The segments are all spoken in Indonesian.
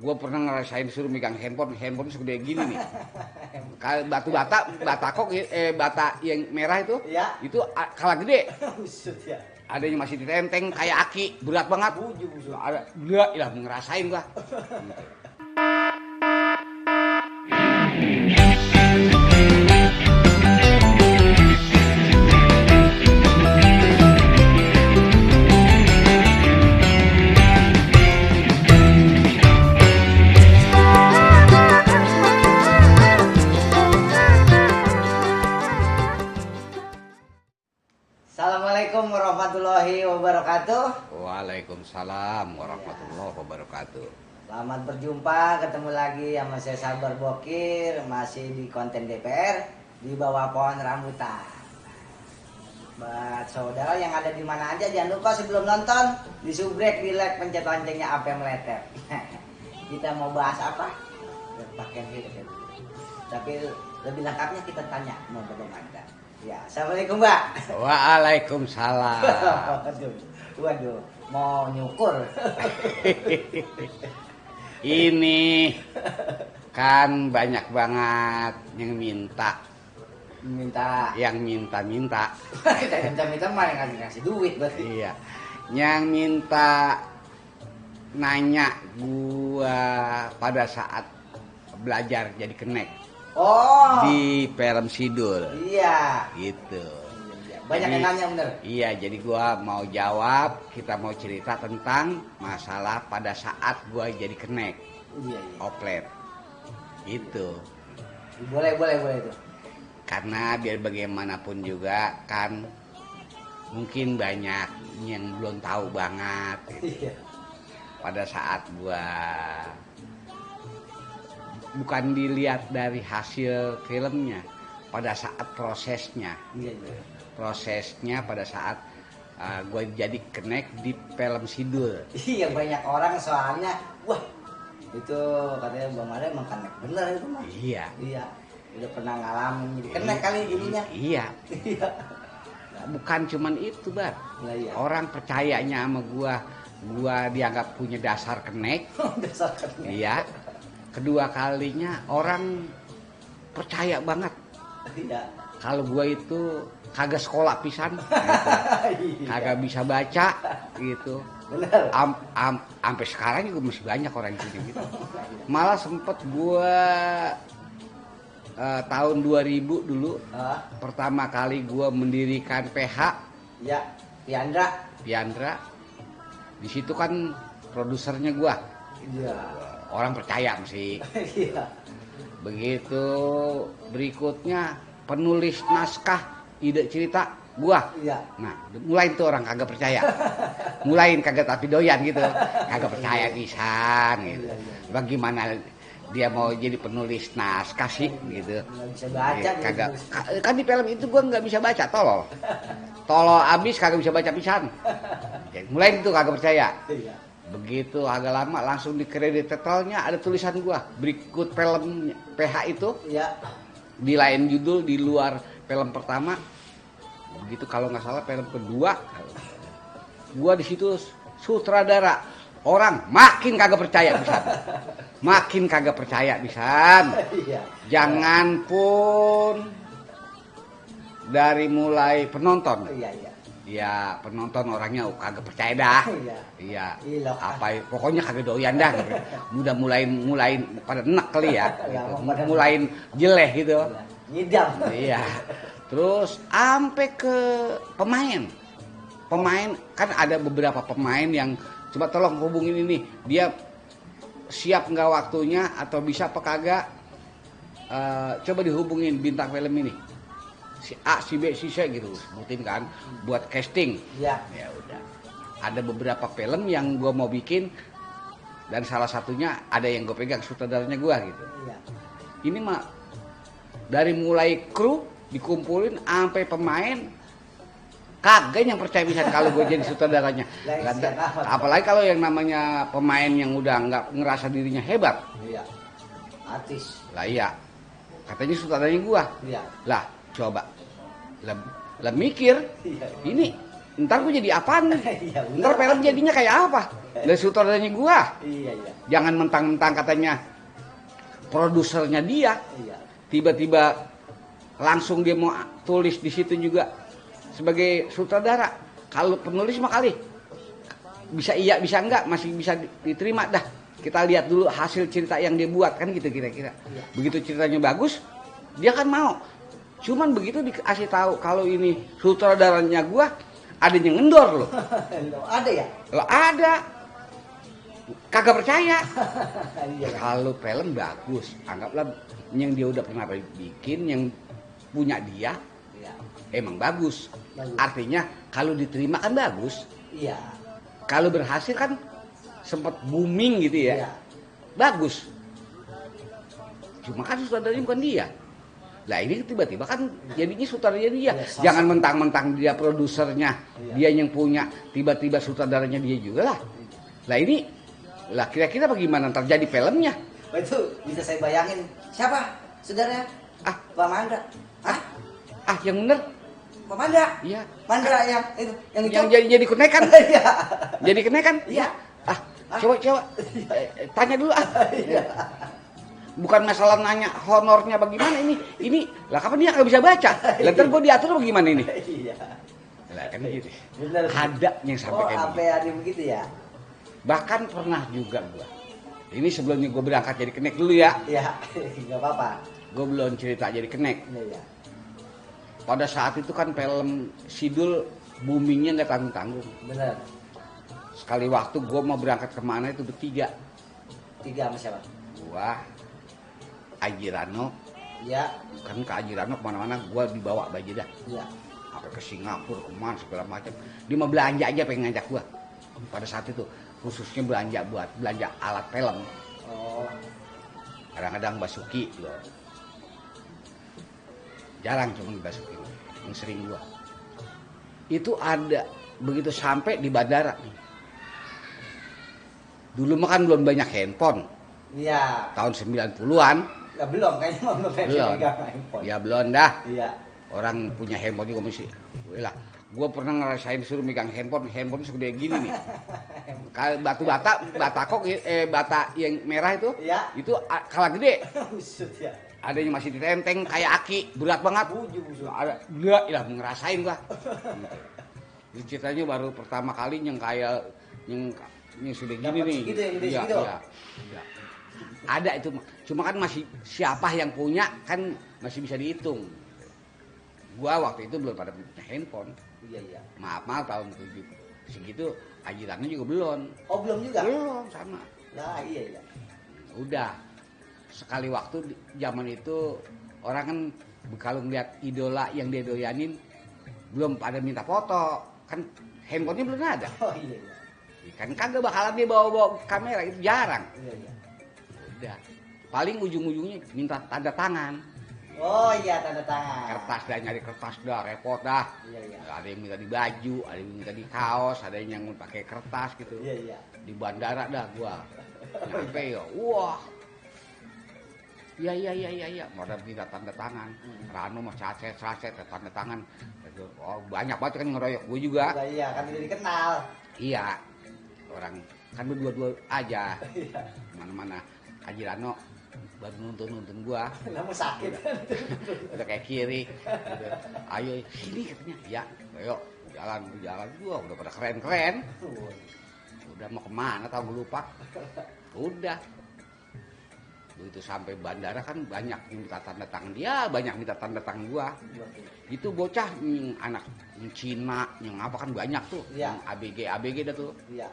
Gua pernah ngerasain disuruh megang handphone segede gini nih. Kayak batakok bata yang merah itu, ya. Itu kalah gede. Usut ya. Adanya masih ditenteng kayak aki, berat banget. Ada, ya ngerasain gua. Assalamualaikum warahmatullahi wabarakatuh. Waalaikumsalam warahmatullahi wabarakatuh. Selamat berjumpa, ketemu lagi sama saya Sabar Bokir, masih di konten DPR di bawah pohon rambutan. Buat saudara yang ada di mana aja, jangan lupa sebelum nonton di subrek, di like, pencet loncengnya sampai meletet. Kita mau bahas apa? Pakai video. Tapi lebih lengkapnya kita tanya mau bagaimana. Ya, assalamualaikum Mbak. Waalaikumsalam. Waduh, mau nyukur. Ini kan banyak banget yang minta. Yang minta. Kita minta mah yang ngasih duit berarti. Iya. Yang minta nanya gua pada saat belajar jadi kenek. Oh. Di Pelem Sidul. Iya. Gitu. Banyak yang nanya bener. Iya, jadi gua mau jawab, kita mau cerita tentang masalah pada saat gua jadi kenek. Iya. Oplet. Gitu. Boleh itu. Karena biar bagaimanapun juga kan mungkin banyak yang belum tahu banget gitu. Iya. Pada saat gua bukan dilihat dari hasil filmnya, pada saat prosesnya. Iya. Prosesnya pada saat gue jadi kenek di Pelem Sidul. Iya, banyak orang soalnya, wah itu katanya Bang Made emang kenek bener itu mah. Iya. Iya. Udah pernah ngalamin jadi kenek kali gininya. Iya. Iya. Bukan cuman itu, Bar. Nah, iya. Orang percayanya sama gua dianggap punya dasar kenek. Dasar kenek. Iya. Kedua kalinya orang percaya banget. Iya. Kalau gua itu kagak sekolah pisan gitu. Iya. Kagak bisa baca gitu. Bener. Sampai sekarang juga masih banyak orang gitu. Malah sempet gua tahun 2000 dulu pertama kali gua mendirikan PH. Ya, Piandra. Di situ kan produsernya gua. Iya. Orang percaya mesti. Iya. Begitu berikutnya penulis naskah ide cerita gua. Iya. Nah, mulai tuh orang kagak percaya. Mulain kagak tapi doyan gitu. Kagak percaya pisan gitu. Bagaimana dia mau jadi penulis naskah sih gitu. Nggak bisa baca. Kagak. Kan di film itu gua nggak bisa baca, tolol. Tolol abis kagak bisa baca pisan. Mulai itu kagak percaya. Iya. Begitu agak lama langsung di kredit titelnya ada tulisan gua berikut film PH itu. Iya. Di lain judul di luar film pertama. Begitu kalau nggak salah film kedua gua di situ sutradara. Orang makin kagak percaya pisan. Makin kagak percaya pisan. Iya. Jangan pun dari mulai penonton. Iya. Ya penonton orangnya kagak percaya dah. Iya. Apa pokoknya kagak doyan dah. Udah mulai pada enak kali ya. Gitu. Mulain jeleh gitu. Ngidam. Iya. Terus sampai ke pemain. Pemain kan ada beberapa pemain yang coba tolong hubungin ini. Dia siap nggak waktunya atau bisa apa kagak? Coba dihubungin bintang film ini. Si A, si B, si C gitu, sebutin kan, buat casting. Iya. Ya udah. Ada beberapa film yang gue mau bikin dan salah satunya ada yang gue pegang sutradaranya gue gitu. Iya. Ini mah dari mulai kru dikumpulin sampai pemain kagak yang percaya bisa kalau gue jadi sutradaranya. Apalagi kalau yang namanya pemain yang udah nggak ngerasa dirinya hebat. Iya. Artis. Lah iya. Katanya sutradaranya gue. Iya. Lah coba lah mikir Iya. ini ntar gue jadi apaan? Iya, bener. Ntar film jadinya kayak apa? Dari sutradaranya gua. Iya, iya. Jangan mentang-mentang katanya produsernya dia, Iya. tiba-tiba langsung dia mau tulis di situ juga sebagai sutradara. Kalau penulis mah kali bisa iya bisa enggak masih bisa diterima dah. Kita lihat dulu hasil cerita yang dia buat kan gitu kira-kira. Iya. Begitu ceritanya bagus, dia kan mau. Cuman begitu dikasih tahu kalau ini sutradaranya gua, ada yang ngendor loh. Loh, ada ya? Loh ada. Kagak percaya. Iya. Kalau film bagus, anggaplah yang dia udah pernah bikin, yang punya dia, Iya. emang bagus. Bagus. Artinya kalau diterima kan bagus. Iya. Kalau berhasil kan sempat booming gitu ya. Iya. Bagus. Cuma kan sutradaranya bukan dia. Lah ini tiba-tiba kan jadinya sutradaranya dia. Iya, sama. Jangan mentang-mentang dia produsernya, Iya. dia yang punya, tiba-tiba sutradaranya dia juga lah. Lah ini, lah kira-kira bagaimana ntar jadi filmnya? Oh, itu bisa saya bayangin. Siapa? Saudaranya? Ah, Pak Mandra. Hah? yang bener? Pak Mandra? Iya. Mandra yang itu, yang itu. Yang jadi kenaikan? Iya. Jadi kenaikan? Iya. Coba. Tanya dulu ah. Bukan masalah nanya honornya bagaimana ini. Ini lah kapan dia nggak bisa baca? Lah ntar gue diatur bagaimana ini? Iya. Lah kan gitu. Bener. Ada yang sampai Oh, kayak sampai begitu. ada begitu ya? Bahkan pernah juga gua. Ini sebelumnya gue berangkat jadi kenek dulu ya. Iya, nggak apa-apa. Gue belum cerita jadi kenek. Iya. Pada saat itu kan film Sidul boomingnya nggak tanggung-tanggung. Bener. Sekali waktu gue mau berangkat kemana itu bertiga. 3 sama siapa? Gua, Ajirano, Iya. kan ke Ajirano kemana-mana gue dibawa baju dah. Iya. Sampai ke Singapura, kemana segala macam. Dia mau belanja aja pengen ngajak gua. Pada saat itu khususnya belanja buat belanja alat film. Oh. Kadang-kadang Basuki loh. Jarang cuma Basuki yang sering gua. Itu ada begitu sampai di bandara. Dulu mah kan belum banyak handphone. Iya. Tahun 90-an. Ya, belum kayaknya belum Belum. megang handphone. Ya belum dah. Iya. Orang punya handphone juga mesti. Lah, gue pernah ngerasain suruh megang handphone segede gini nih. Kalau bata kok bata yang merah itu, Iya. itu kalah gede. Busut ya. Ada yang masih ditenteng kayak aki, berat banget. Busut. Ada, enggak, ya ngerasain gua. Ini ceritanya baru pertama kali yang kayak yang sudah gini Dapat nih. segitu, yang gede Iya, segitu. iya. Ada itu, cuma kan masih siapa yang punya kan masih bisa dihitung. Gua waktu itu belum pada punya handphone. Iya. Maaf tahun 7 segitu ajirannya juga belum. Oh, belum juga? Belum sama. Nah, iya. Udah sekali waktu zaman itu orang kan kalau ngeliat idola yang dia doyanin belum pada minta foto kan handphonenya belum ada. Oh, iya. Kan kagak bakalan dia bawa kamera itu jarang. Iya. Udah paling ujung-ujungnya minta tanda tangan. Oh, iya, tanda tangan. Kertas dah, nyari kertas dah repot dah. Iya. Ada yang minta di baju, ada yang minta di kaos, ada yang pakai kertas gitu. Iya. Di bandara dah gua nyampe ya, wah iya modal minta tanda tangan. Rano mah saset tanda tangan. Oh, banyak banget kan ngeroyok gua juga. Iya, kan udah dikenal. Iya, orang kan berdua-dua aja Iya. mana-mana. Haji Rano baru nuntun gua, Lama sakit. udah kayak kiri gitu. Ayo sini katanya, ya ayo jalan gua udah pada keren udah mau kemana tahu gue lupa. Udah begitu sampai bandara kan banyak yang minta tanda tangan dia, banyak minta tanda tangan gua. Itu bocah yang anak yang Cina yang apa kan banyak tuh. Iya. Yang ABG dah tuh. Iya.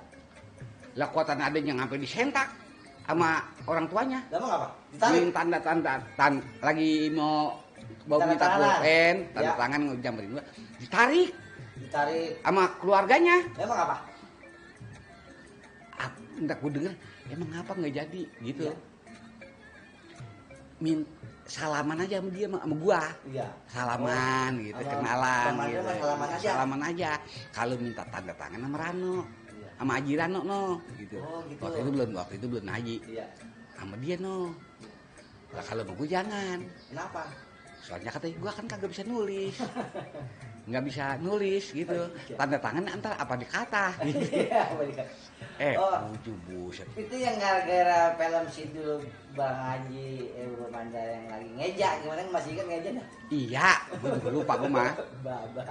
Lah kuatan ada yang sampai disentak sama orang tuanya. Lama apa? Ditarik. Yang tanda lagi mau Tanda minta tangan. pulpen, tanda Iya. tangan ngejamperin gua. Ditarik Ditarik. sama keluarganya. Emang apa? Entah gue denger emang apa nggak jadi gitu. Iya. Salaman aja sama dia sama gua. Iya. Salaman gitu, sama kenalan Bang Mandra gitu. mah salaman aja. Salaman aja. Kalau minta tanda tangan sama Rano, Iya. sama Haji Rano no gitu. Oh, gitu. Waktu itu belum Haji. Iya. Sama dia no. Lah kalau sama gua jangan. Kenapa? Soalnya katanya gua kan kagak bisa nulis. nggak bisa nulis gitu. Iya. Tanda tangan antar apa di kata. Iya, bener. Oh. Buset. Itu yang gara-gara film Sidul Bang Haji Bro Manda yang lagi ngeja, gimana masih ingat ngeja dah? Iya, gue juga lupa gue mah. Baba.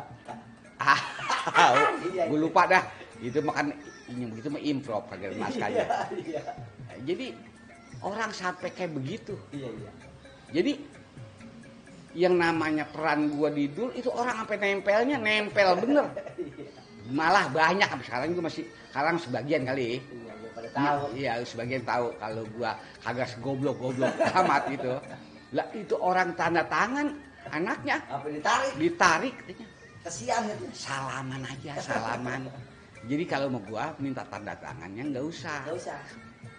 Iya, Gue lupa dah. Itu makan ini begitu mah improv kagak naskahnya. Iya. Jadi orang sampai kayak begitu. Iya. Jadi yang namanya peran gua di Dul itu orang sampai nempel bener. Malah banyak sampai sekarang juga masih sekarang sebagian kali. Iya, gua pada tahu. Iya, sebagian tahu kalau gua kagak segoblok amat gitu. Lah itu orang tanda tangan anaknya Apa ditarik katanya. Kesian gitu. Salaman aja, salaman. Jadi kalau mau gua minta tanda tangannya nggak usah. Enggak usah.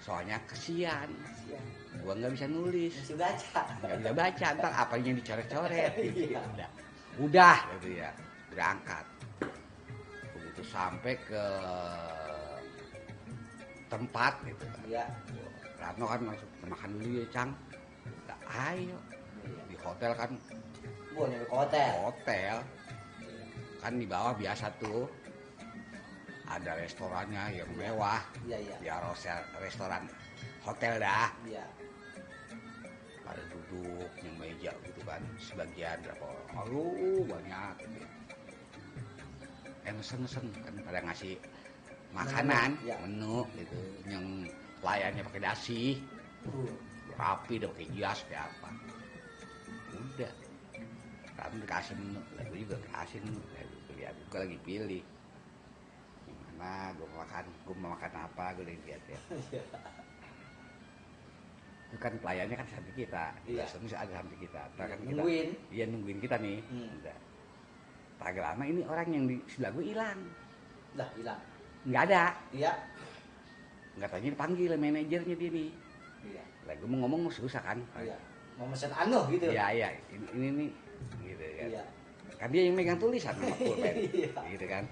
Soalnya kesian. Kesian. Gua nggak bisa nulis. Masih baca. Nggak bisa baca, ntar apanya yang dicoret-coret gitu. Iya. Udah gitu ya, berangkat. Begitu sampai ke tempat gitu kan. Iya. Ratno kan langsung makan dulu ya Cang. Udah, ayo. Di hotel kan, Gua nyampe ke hotel. hotel kan di bawah biasa tuh ada restorannya yang mewah. Iya. Ya restoran hotel dah. Iya. Pada duduk yang meja gitu kan, sebagian berapa orang, aduh banyak gitu. Mesen kan pada ngasih makanan, Ya. menu gitu, yang layannya pakai dasi, rapi dong, pakai jas kayak apa. Udah, kami dikasih menu, lalu juga kasih menu, lihat gue lagi pilih, gimana gue mau makan apa, gue lihat ya. Itu kan pelayannya kan samping kita, Iya. Mesti ada samping kita. Ntar kan kita, Nungguin. Iya nungguin kita nih. Udah. Tak lama ini orang yang di sebelah gue hilang, Lah, hilang. nggak ada. Iya. Nggak tanya dipanggil manajernya dia nih. Iya. Lah gue mau ngomong susah kan. Iya. Mau mesen anu gitu. Iya ini nih, gitu kan. Iya. Kan dia yang megang tulisan sama pulpen, Iya. gitu kan.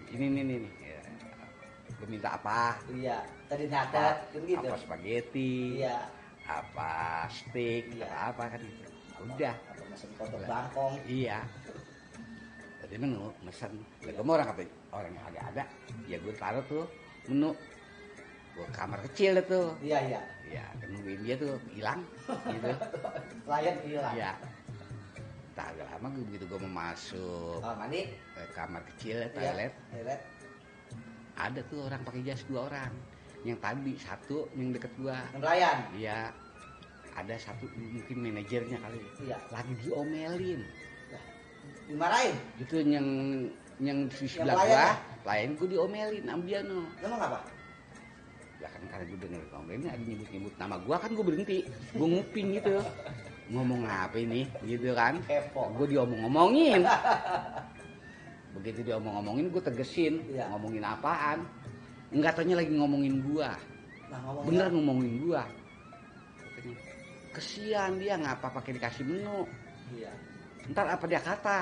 Ini nih. Ya. Gue minta apa? Iya. Tadi nyatet kan gitu. Apa spaghetti? Iya. Apa steak? Iya. Apa kan? Udah. Apa mesen kodok bangkong. Iya. Tadi menu mesen. Gue mau orang yang agak ada, ya gue taruh tuh menu. Gue kamar kecil deh tuh. Iya. Ya, nungguin dia tuh hilang, gitu. Pelayan hilang. Iya. Tak agak lama begitu gue mau masuk Oh, mandi. ke kamar kecil, Iya. toilet, Toilet. ada tuh orang pakai jas 2 orang. Yang tadi satu yang deket gua. Yang pelayan. Iya. Ada satu mungkin manajernya kali. Iya. Lagi diomelin. Dimarahin. Itu yang di sebelah pelayan gua, ya? pelayan gua diomelin sama dia no. Emang apa? Ya kan karena gue denger ngomelin ada nyebut-nyebut nama gua kan gua berhenti. Gua nguping gitu. Ngomong apa ini gitu kan. Kepo. Gua diomong-omongin. Begitu diomong-omongin gua tegesin. Iya. Ngomongin apaan. Enggak tanya lagi ngomongin gua. Nah, ngomongnya. Bener ngomongin gua. Katanya, kesian dia ngapa pakai dikasih menu. Iya. Ntar apa dia kata.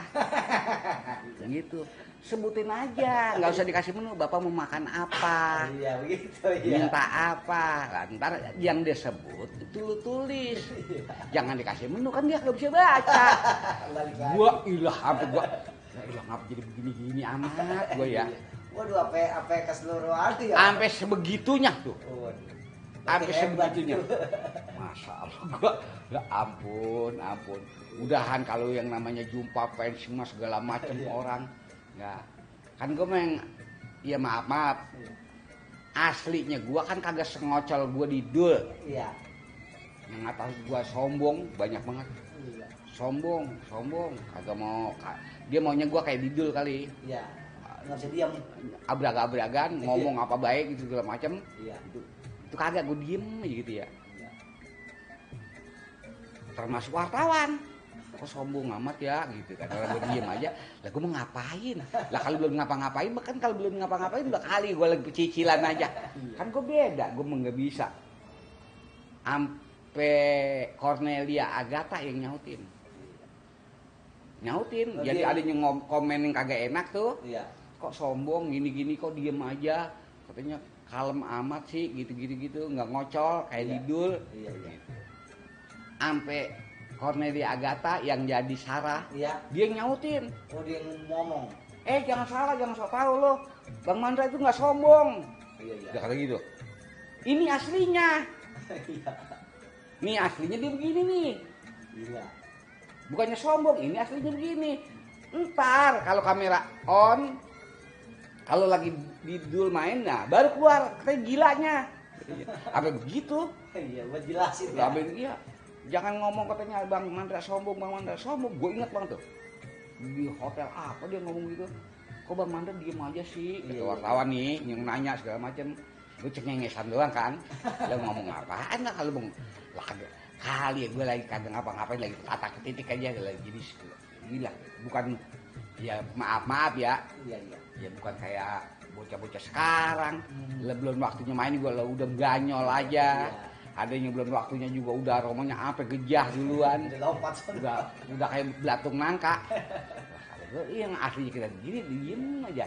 Gitu. Sebutin aja, nggak usah dikasih menu. Bapak mau makan apa? Iya, begitu ya. Minta apa? Lah, ntar yang dia sebut itu lu tulis. Jangan dikasih menu kan dia nggak bisa baca. Balik lagi. Gua ilah ngapa jadi begini-gini amat gua ya. Waduh, apa ke seluruh arti ya? Sampai sebegitunya tuh. Waduh. Sampai Berarti hebat sebegitunya. itu. Masa Allah gua, ya ampun. Udahan kalau yang namanya jumpa fans semua segala macam orang. Ya. Kan gua memang ya maaf. Aslinya gua kan kagak sengocol gua di Dul. Iya. Yang atas gua sombong banyak banget. Iya. Sombong. Kagak mau dia maunya gua kayak di Dul kali. Iya. Nggak bisa diam. Abrag-abragan, ngomong apa baik gitu segala macam. Iya. Itu kagak gua diem aja gitu ya. Iya. Termasuk wartawan. Kok sombong amat ya gitu kan, orang gue diem aja. Lah gue mau ngapain? Lah kalau belum ngapa-ngapain, bahkan kalau belum ngapa-ngapain udah kali gue lagi cicilan aja. Kan gue beda, gue mah nggak bisa. Ampe Cornelia Agatha yang nyautin. Jadi ada yang komen yang kagak enak tuh. Iya. Kok sombong gini-gini, kok diem aja. Katanya kalem amat sih gitu, nggak ngocol kayak Iya. Didul. Iya. Ampe Cornelia Agatha yang jadi Sarah, Iya. dia nyautin, Oh, dia ngomong. jangan salah, jangan sok tahu lo, Bang Mandra itu nggak sombong. Iya, iya. Dia kata gitu. Ini aslinya, Iya. nih aslinya dia begini nih, Iya. bukannya sombong, ini aslinya begini. Ntar kalau kamera on, kalau lagi di Dul main, nah baru keluar kayak gilanya. Apa begitu? Iya, buat jelasin ya. Abang iya, jangan ngomong katanya Bang Mandra sombong, Bang Mandra sombong. Gue ingat banget tuh di hotel apa dia ngomong gitu. Kok Bang Mandra diem aja sih? Kata wartawan nih yang nanya segala macam. Gue cengengesan doang kan. Lo ngomong apaan lah kalau bang? Lah kali ya gue lagi kadang ngapain lagi kata ketitik aja lagi jadi gila. Bukan ya maaf ya. Iya, iya. Ya bukan kayak bocah-bocah sekarang. Belum waktunya main gue udah ganyol aja. Adanya belum waktunya juga udah aromanya apa gejah duluan. Udah lompat. Udah kayak belatung nangka. Kalau gue yang aslinya kita begini diem aja.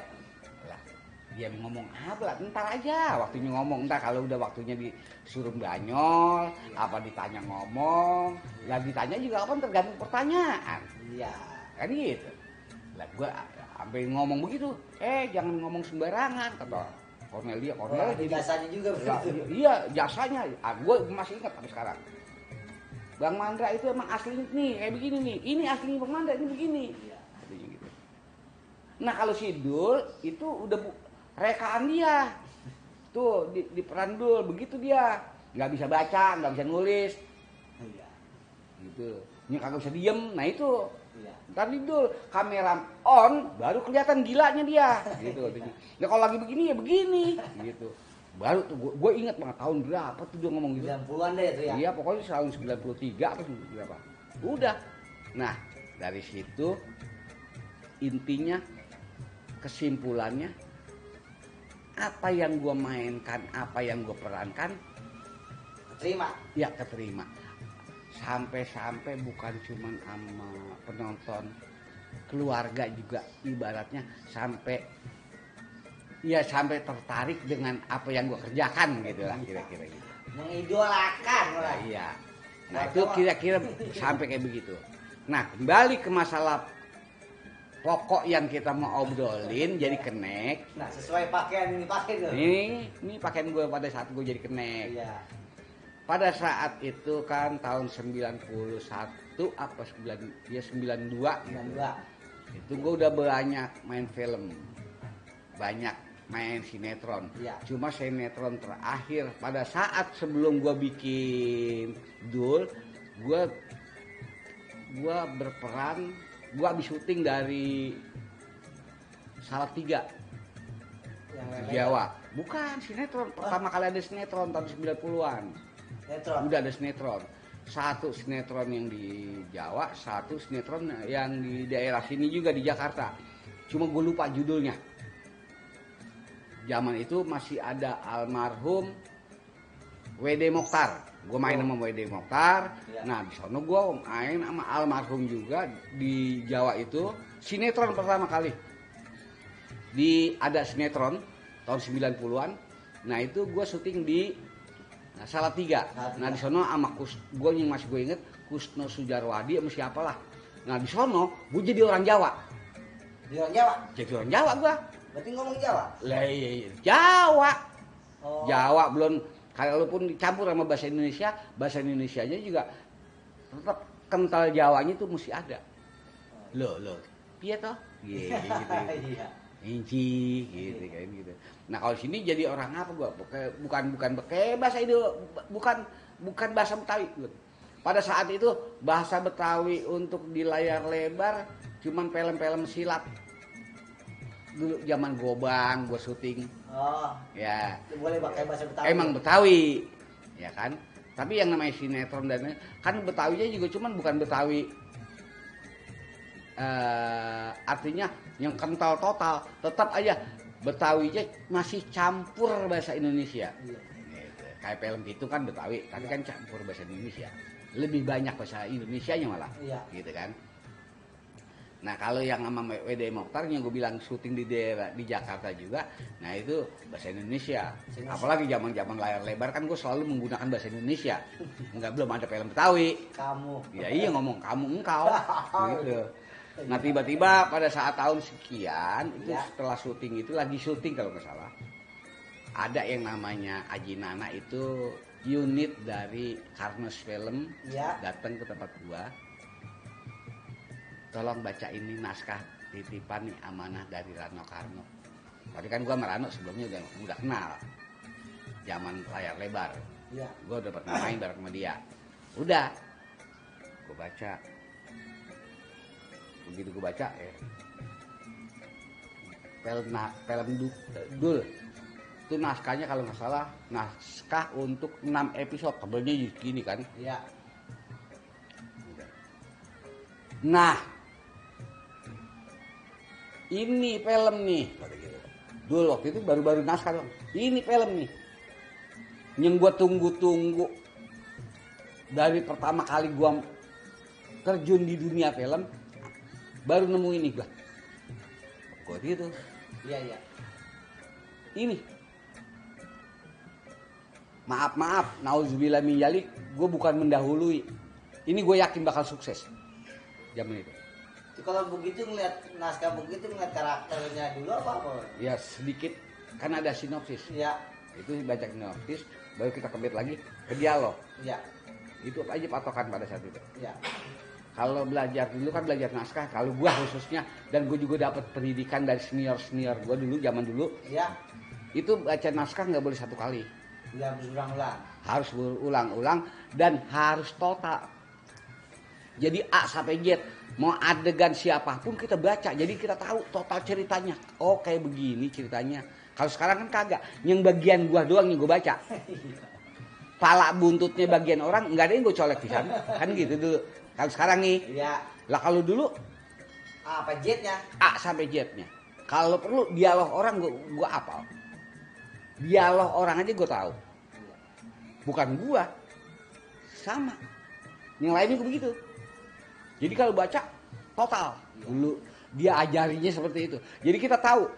Lah, dia ngomong apa lah, ntar aja waktunya ngomong. Ntar kalau udah waktunya disuruh ganyol, apa ditanya ngomong. Lah ditanya juga apa tergantung pertanyaan. Iya. Kan gitu. Lah gue sampai ngomong begitu, jangan ngomong sembarangan kata Cornelia Jadi jadi jasanya juga begitu. iya jasanya. Gue masih ingat sampai sekarang. Bang Mandra itu emang asli nih kayak begini nih. Ini aslinya Bang Mandra ini begini. Iya. Katanya gitu. Nah kalau si Dul itu udah rekaan dia. Tuh di peran Dul begitu dia. Nggak bisa baca, nggak bisa nulis. Iya. Gitu. Ini kagak bisa diem. Nah itu. Iya. Ntar Dul kamera on baru kelihatan gilanya dia gitu katanya. Ya kalau lagi begini ya begini gitu. Baru tuh gue ingat banget tahun berapa tuh dia ngomong gitu. 90-an deh itu ya. Iya pokoknya tahun 93 atau berapa. Udah. Nah, dari situ intinya kesimpulannya apa yang gue mainkan, apa yang gue perankan Terima. ya keterima. Sampai-sampai bukan cuman sama penonton, keluarga juga ibaratnya sampai tertarik dengan apa yang gue kerjakan gitu lah kira-kira gitu. Mengidolakan Nah, orang. iya. Nah itu kira-kira sampai kayak begitu. Nah kembali ke masalah pokok yang kita mau obrolin jadi kenek. Nah, sesuai pakaian ini pakai tuh. Ini pakaian gue pada saat gue jadi kenek. Iya. Pada saat itu kan tahun 91 apa 92 92. itu gue udah banyak main film, banyak main sinetron. Iya. Cuma sinetron terakhir pada saat sebelum gue bikin Dul, gue berperan, gue habis syuting dari Salatiga Yang Jawa. Bukan sinetron, pertama kali ada sinetron tahun 90-an. Netron. Udah ada sinetron. Satu sinetron yang di Jawa, satu sinetron yang di daerah sini juga di Jakarta. Cuma gue lupa judulnya. Zaman itu masih ada almarhum WD Mokhtar. Gue main sama WD Mokhtar. Ya. Nah di sana gue main sama almarhum juga di Jawa itu. Sinetron pertama kali. Ada sinetron tahun 90-an. Nah itu gue syuting di Salatiga. Nah di sono sama gue yang masih gue inget Kusno Sujarwadi sama siapalah. Nah di sono gue jadi orang Jawa. Di orang Jawa. Jadi orang Jawa gue. Berarti ngomong Jawa. Lah iya, Jawa. Oh. Jawa belum kalaupun dicampur sama bahasa Indonesianya juga tetap kental Jawanya itu mesti ada. Loh, piye toh? Gitu. Iya. Inci gitu kan gitu. Nah kalau sini jadi orang apa gua? Bukan pakai bahasa itu, bukan bahasa Betawi. Pada saat itu bahasa Betawi untuk di layar lebar cuman film-film silat. Dulu zaman Gobang gua syuting. Oh. Ya. Boleh pakai bahasa Betawi. Emang Betawi, ya kan? Tapi yang namanya sinetron dan kan Betawinya juga cuman bukan Betawi. Artinya yang kental total, tetap aja Betawinya masih campur bahasa Indonesia. Iya. Gitu. Kayak film itu kan Betawi, tapi kan campur bahasa Indonesia. Lebih banyak bahasa Indonesianya malah, Iya. gitu kan. Nah kalau yang sama WD Mokhtar yang gue bilang syuting di daerah di Jakarta juga, nah itu bahasa Indonesia. Apalagi zaman layar lebar kan gue selalu menggunakan bahasa Indonesia. Enggak, belum ada film Betawi. Kamu. Ya iya ngomong kamu engkau gitu. Nah tiba-tiba pada saat tahun sekian itu setelah syuting itu lagi syuting kalau nggak salah, ada yang namanya Aji Nana itu unit dari Karnes Film datang ke tempat gua. Tolong baca ini naskah titipan nih amanah dari Rano Karno. Tapi kan gua sama Rano sebelumnya udah kenal. Zaman layar lebar. Iya. Gua udah pernah main bareng sama dia. Udah. Gua baca. Begitu gua baca film Dul. Itu naskahnya kalau nggak salah naskah untuk 6 episode, tebelnya gini kan. Iya. Nah, ini film nih. Dulu waktu itu baru-baru naskah dong. Ini film nih. Yang gua tunggu-tunggu dari pertama kali gua terjun di dunia film, baru nemu ini gua. Gua gitu. Iya. Ini. Maaf, nauzubillah min dzalik, gue bukan mendahului. Ini gue yakin bakal sukses. Zaman itu. Kalau begitu ngeliat naskah begitu ngeliat karakternya dulu apa? Ya sedikit, kan ada sinopsis. Iya. Itu baca sinopsis, baru kita kebet lagi ke dialog. Iya. Itu aja patokan pada saat itu. Iya. Kalau belajar dulu kan belajar naskah, kalau gue khususnya, dan gue juga dapat pendidikan dari senior gue dulu, zaman dulu. Iya. Itu baca naskah nggak boleh satu kali. Iya, berulang-ulang. Harus berulang-ulang dan harus total. Jadi A sampai Z, mau adegan siapapun kita baca, jadi kita tahu total ceritanya. Oh kayak begini ceritanya. Kalau sekarang kan kagak, yang bagian gua doang yang gua baca. Pala buntutnya bagian orang nggak ada yang gua colek di sana, kan gitu dulu. Kalau sekarang nih, Iya. lah kalau dulu Apa jetnya? A sampai Z-nya. Kalau perlu dialog orang gua hafal. Dialog orang aja gua tahu. Bukan gua, sama. Yang lainnya gua begitu. Jadi kalau baca total dulu dia ajarinya seperti itu. Jadi kita tahu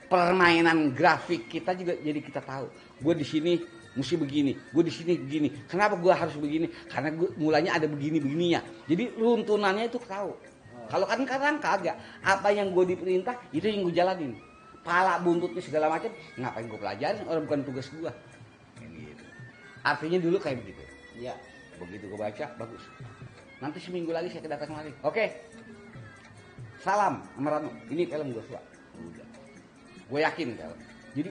permainan grafik kita juga, jadi kita tahu. Gue di sini mesti begini, gue di sini begini. Kenapa gue harus begini? Karena gue mulanya ada begininya. Jadi runtunannya itu tahu. Kalau kan sekarang kagak. Apa yang gue diperintah itu yang gue jalanin. Pala buntutnya segala macam ngapain gue pelajarin? Orang bukan tugas gue. Gitu. Artinya dulu kayak begitu. Iya. Begitu gue baca, bagus. Nanti seminggu lagi saya kedatangan lagi. Oke. Salam sama Rano. Ini film gue suka. Udah. Gue yakin kalau. Jadi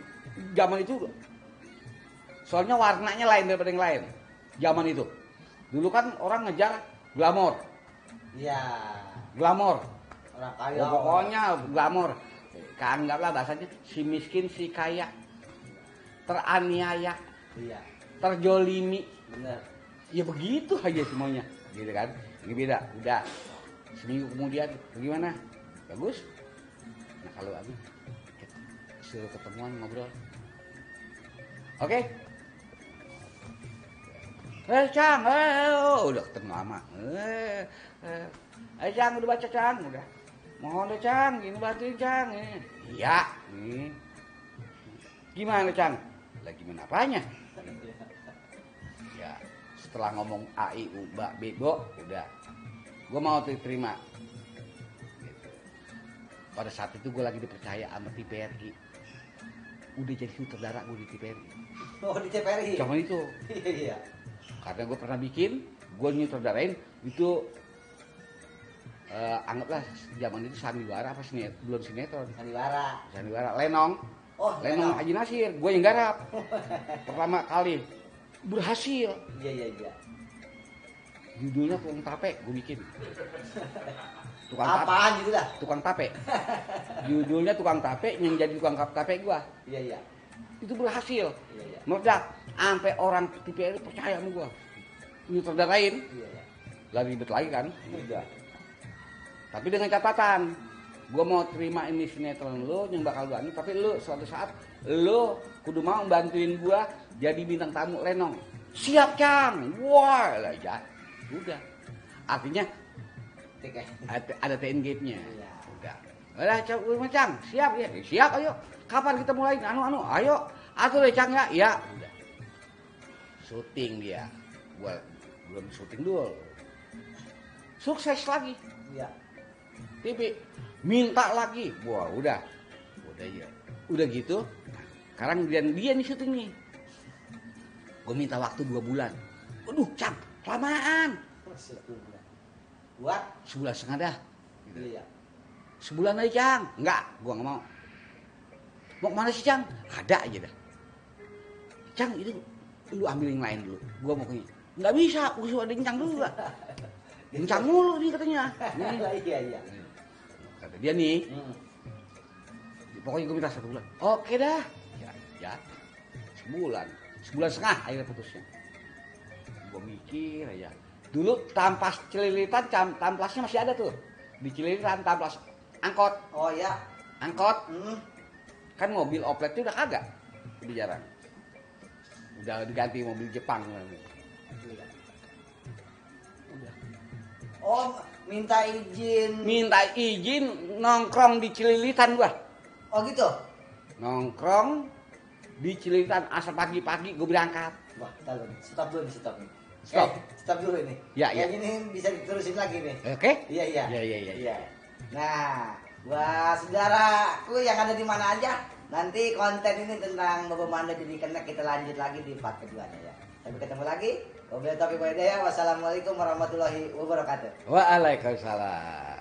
zaman itu soalnya warnanya lain daripada yang lain. Zaman itu. Dulu kan orang ngejar glamor. Iya. Glamor. Orang kaya. Oh, pokoknya glamor. Anggaplah bahasanya si miskin si kaya. Teraniaya. Iya. Terjolimi. Bener. Ya begitu aja semuanya. Gitu kan. Ini beda. Udah. Seminggu kemudian bagaimana? Bagus. Nah kalau bagus suruh ketemuan ngobrol. Oke. Cang, udah ketemu lama. Cang udah baca Cang, udah. Mohon deh Cang, gini bantuin Cang. Iya. Gimana Cang? Lagi gimana apanya? Ya, setelah ngomong A, I, U, B, B, Bo, udah. Gue mau terima. Gitu. Pada saat itu gue lagi dipercaya sama TVRI. Udah jadi sutradara gue di TVRI. Oh, di TVRI. Zaman itu. Iya. Karena gue pernah bikin, gue nyutradarain itu anggaplah zaman itu sandiwara apa belum sinetron. Sandiwara Lenong. Oh, Lenong Haji Nasir, gue yang garap. Pertama kali berhasil. Iya. Judulnya Tukang Tape, gue bikin. Apaan gitu dah? Tukang Tape. Judulnya Tukang Tape, yang jadi tukang tape gue. Iya. Itu berhasil. Iya. Meledak. Sampai orang TVRI percaya sama gue. Nyutradarain. Iya. Lah ribet lagi kan? Udah. Tapi dengan catatan, gue mau terima ini sinetron lo yang bakal gue anu, tapi lo suatu saat lo kudu mau bantuin gue jadi bintang tamu Lenong. Siap Cang. Wah, lah ya. Udah. Artinya Ada TN gate-nya. Iya. Udah, Cang, siap ya? Siap, ayo. Kapan kita mulai? Ayo. Atur deh, Cang ya. Iya. Udah. Syuting dia. Gua belum syuting dulu. Sukses lagi. Iya. TV minta lagi. Wah, udah ya. Udah gitu. Sekarang dia nih syuting nih. Gue minta waktu 2 bulan. Aduh, Cang, kelamaan. Buat? Sebulan setengah dah. Gitu. Iya. Sebulan aja, Cang. Enggak, gua nggak mau. Mau kemana sih, Cang? Ada aja dah. Cang, itu lu ambil yang lain dulu. Gua mau ke. Nggak bisa, gua suruh ada Cang dulu lah. Cang mulu nih katanya. Iya. Kata dia nih. Pokoknya gua minta 1 bulan. Oke dah. Ya. Sebulan setengah akhirnya putusnya. Gua mikir aja. Dulu Tampas Cililitan, Tamplasnya masih ada tuh. Di Cililitan Tamplas angkot. Oh ya. Angkot. Kan mobil oplet itu udah kagak. Udah jarang. Udah diganti mobil Jepang. Udah. Oh, minta izin Nongkrong di Cililitan gua. Oh gitu. Nongkrong di Cililitan asal pagi-pagi gua berangkat. Wah, stop dulu. Stop. Stop dulu ini. Ya. Ini bisa diterusin lagi nih. Oke? Iya. Iya. Nah, buat saudaraku yang ada di mana aja, nanti konten ini tentang Bobo Mando jadi kena kita lanjut lagi di part keduanya ya. Sampai ketemu lagi. Wabillahi taufiq wal hidayah. Wassalamualaikum warahmatullahi wabarakatuh. Waalaikumsalam.